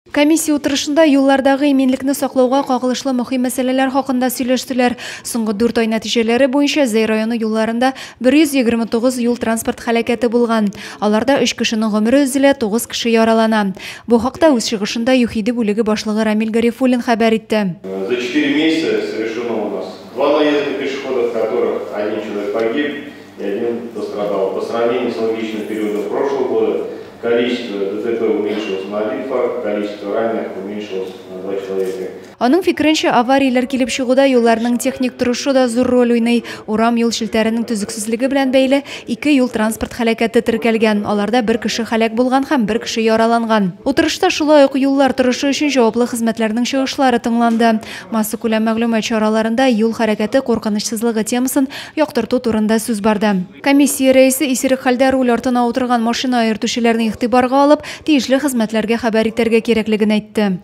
Комиссия утырышында юллардагы именлекне саклауга кагылышлы мөһим мәсьәләләр хакында сөйләштеләр. Соңгы 4 ай нәтиҗәләре буенча Зәй районы юлларында 129 юл транспорт һәлакәте булган. Аларда 3 кешенең гомере өзелә, 9 кеше яралана. Бу хакта үз чыгышында ЮХИДИ бүлеге башлыгы Рамиль Гарифуллин хәбәр итте. За 4 месяца совершено у нас 2 наезда пешеходов, в которых 1 человек погиб и 1 пострадал. По сравнению с аналогичным периодом прошлого года количество ДТП уменьшилось на 1 факт, количество раненых уменьшилось на 2 человека. Аның фикеренчә, аварияләр килеп чыгуда юлларның техник торышы да зур роль уйный. Урам юл челтәренең төзексезлеге белән бәйле 2 юл транспорт һәлакәте теркәлгән. Аларда 1 кеше һәлак булган һәм 1 кеше яраланган. Утырышта шулай ук юллар торышы өчен җаваплы хезмәтләрнең чыгышлары тыңланды. Масса күләм мәгълүмат чараларында юл хәрәкәте куркынычсызлыгы темасын яктырту турында сүз барды. Комиссия рәисе исерек хәлдә руль артына утырган машина йөртүчеләрне игътибарга алып, тиешле хезмәтләргә хәбәр итәргә кирәклеген әйтте.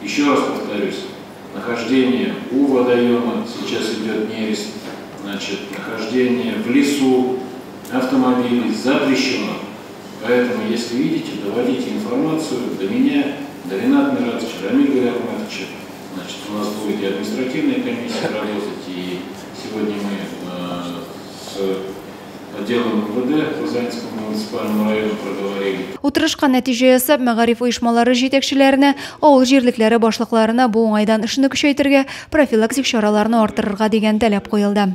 Еще раз повторюсь, нахождение у водоема, сейчас идет нерест, нахождение в лесу автомобилей запрещено. Поэтому, если видите, доводите информацию до меня, до Рената Миратовича, Рамиля Гарифуллина. У нас будет и административная комиссия работать, и сегодня мы с отделом МВД Казанскому муниципальному району проговорили. Утырышка нәтиҗә ясап, мәгариф оешмалары җитәкчеләренә, авыл җирлекләре башлыкларына бу уңайдан эшне көчәйтергә, профилактик чараларны арттырырга дигән таләп куелды.